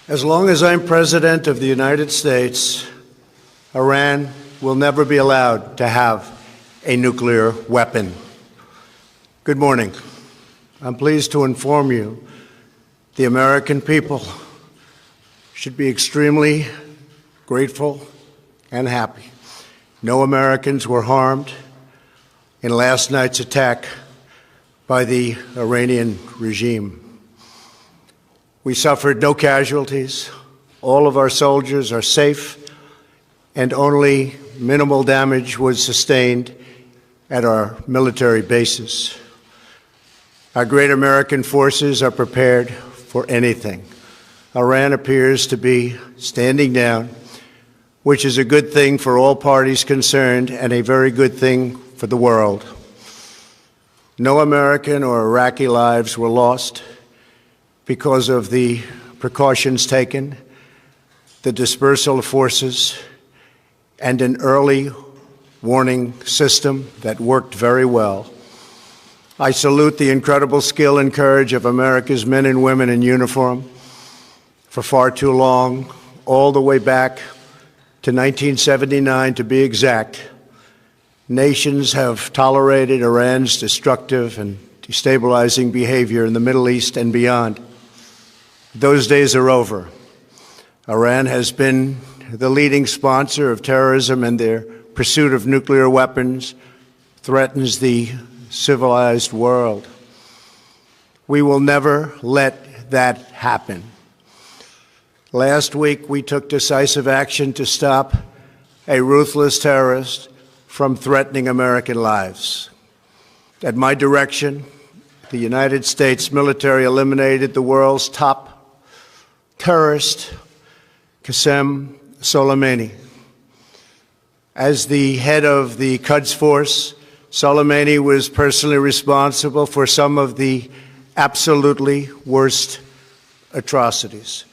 As long as I'm President of the United States, Iran will never be allowed to have a nuclear weapon. Good morning. I'm pleased to inform you the American people should be extremely grateful and happy. No Americans were harmed in last night's attack by the Iranian regime. We suffered no casualties. All of our soldiers are safe, and only minimal damage was sustained at our military bases. Our great American forces are prepared for anything. Iran appears to be standing down, which is a good thing for all parties concerned and a very good thing for the world. No American or Iraqi lives were lost because of the precautions taken, the dispersal of forces, and an early warning system that worked very well. I salute the incredible skill and courage of America's men and women in uniform. For far too long, all the way back to 1979 to be exact, nations have tolerated Iran's destructive and destabilizing behavior in the Middle East and beyond. Those days are over. Iran has been the leading sponsor of terrorism, and their pursuit of nuclear weapons threatens the civilized world. We will never let that happen. Last week, we took decisive action to stop a ruthless terrorist from threatening American lives. At my direction, the United States military eliminated the world's top terrorist, Qasem Soleimani. As the head of the Quds Force, Soleimani was personally responsible for some of the absolutely worst atrocities.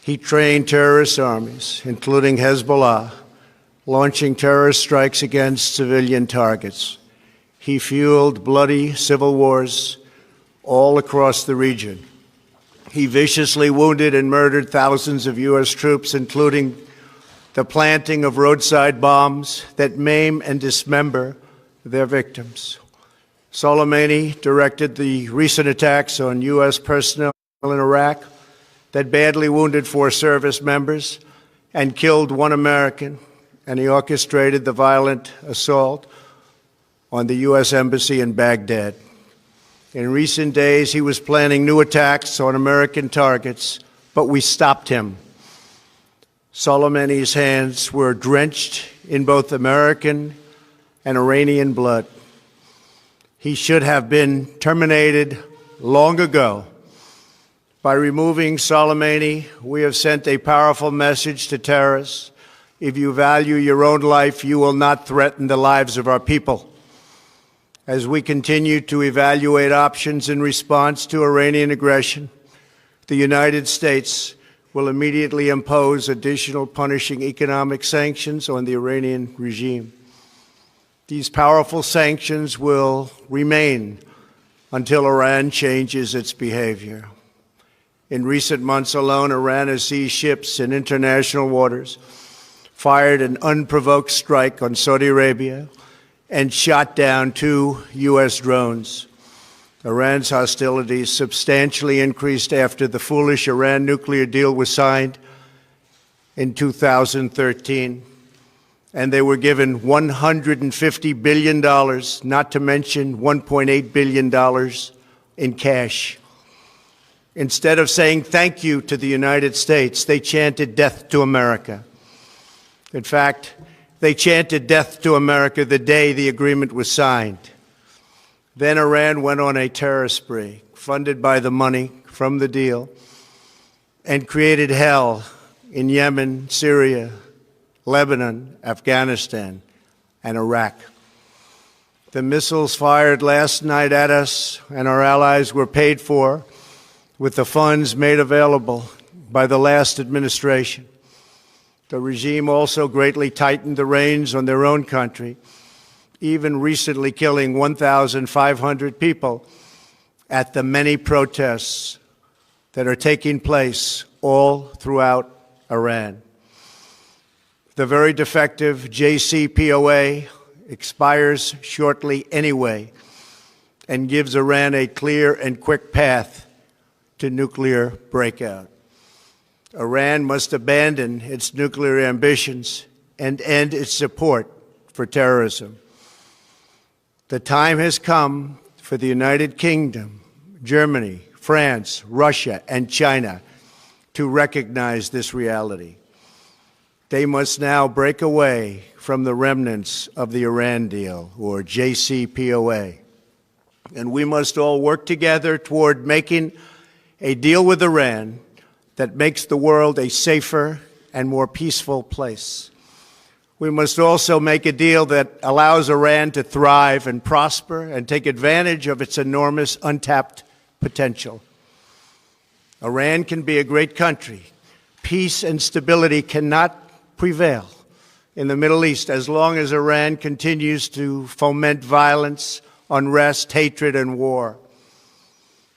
He trained terrorist armies, including Hezbollah, launching terrorist strikes against civilian targets. He fueled bloody civil wars all across the region. He viciously wounded and murdered thousands of U.S. troops, including the planting of roadside bombs that maim and dismember their victims. Soleimani directed the recent attacks on U.S. personnel in Iraq that badly wounded 4 service members and killed 1 American, and he orchestrated the violent assault on the U.S. Embassy in Baghdad. In recent days, he was planning new attacks on American targets, but we stopped him. Soleimani's hands were drenched in both American and Iranian blood. He should have been terminated long ago. By removing Soleimani, we have sent a powerful message to terrorists. If you value your own life, you will not threaten the lives of our people. As we continue to evaluate options in response to Iranian aggression, the United States will immediately impose additional punishing economic sanctions on the Iranian regime. These powerful sanctions will remain until Iran changes its behavior. In recent months alone, Iran has seized ships in international waters, fired an unprovoked strike on Saudi Arabia, and shot down 2 U.S. drones. Iran's hostilities substantially increased after the foolish Iran nuclear deal was signed in 2013, and they were given $150 billion, not to mention $1.8 billion in cash. Instead of saying thank you to the United States, they chanted death to America. In fact, they chanted death to America the day the agreement was signed. Then Iran went on a terror spree, funded by the money from the deal, and created hell in Yemen, Syria, Lebanon, Afghanistan, and Iraq. The missiles fired last night at us and our allies were paid for with the funds made available by the last administration. The regime also greatly tightened the reins on their own country, even recently killing 1,500 people at the many protests that are taking place all throughout Iran. The very defective JCPOA expires shortly anyway and gives Iran a clear and quick path to nuclear breakout. Iran must abandon its nuclear ambitions and end its support for terrorism. The time has come for the United Kingdom, Germany, France, Russia, and China to recognize this reality. They must now break away from the remnants of the Iran deal, or JCPOA. And we must all work together toward making a deal with Iran that makes the world a safer and more peaceful place. We must also make a deal that allows Iran to thrive and prosper and take advantage of its enormous untapped potential. Iran can be a great country. Peace and stability cannot prevail in the Middle East as long as Iran continues to foment violence, unrest, hatred, and war.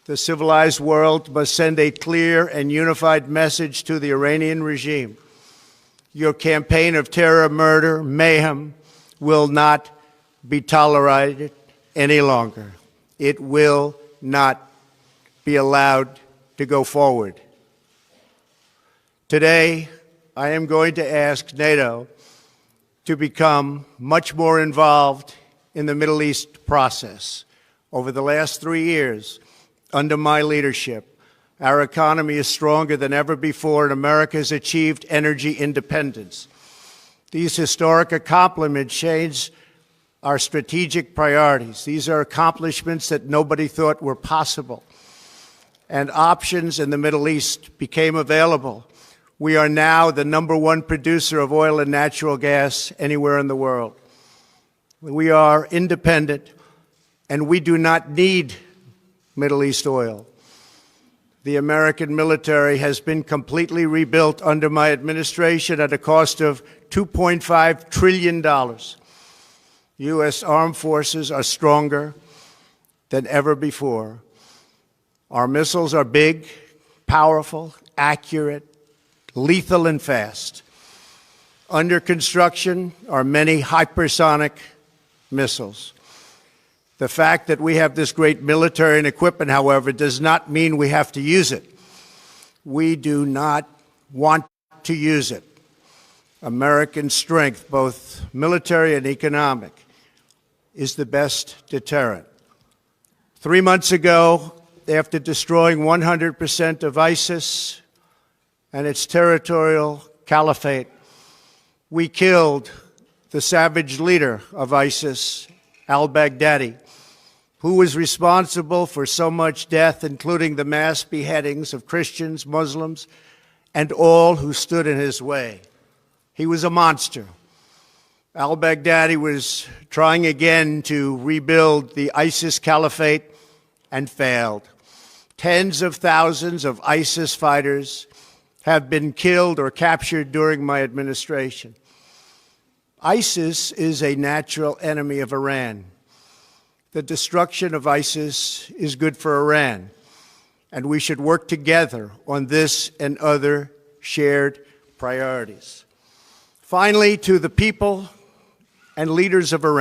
The civilized world must send a clear and unified message to the Iranian regime. Your campaign of terror, murder, mayhem will not be tolerated any longer. It will not be allowed to go forward. Today, I am going to ask NATO to become much more involved in the Middle East process. Over the last 3 years, under my leadership, our economy is stronger than ever before, and America has achieved energy independence. These historic accomplishments change our strategic priorities. These are accomplishments that nobody thought were possible. And options in the Middle East became available. We are now the #1 producer of oil and natural gas anywhere in the world. We are independent, and we do not need Middle East oil. The American military has been completely rebuilt under my administration at a cost of $2.5 trillion. U.S. armed forces are stronger than ever before. Our missiles are big, powerful, accurate, lethal, and fast. Under construction are many hypersonic missiles. The fact that we have this great military and equipment, however, does not mean we have to use it. We do not want to use it. American strength, both military and economic, is the best deterrent. 3 months ago, after destroying 100% of ISIS and its territorial caliphate, we killed the savage leader of ISIS, al-Baghdadi, who was responsible for so much death, including the mass beheadings of Christians, Muslims, and all who stood in his way. He was a monster. Al-Baghdadi was trying again to rebuild the ISIS caliphate and failed. Tens of thousands of ISIS fighters have been killed or captured during my administration. ISIS is a natural enemy of Iran. The destruction of ISIS is good for Iran, and we should work together on this and other shared priorities. Finally, to the people and leaders of Iran,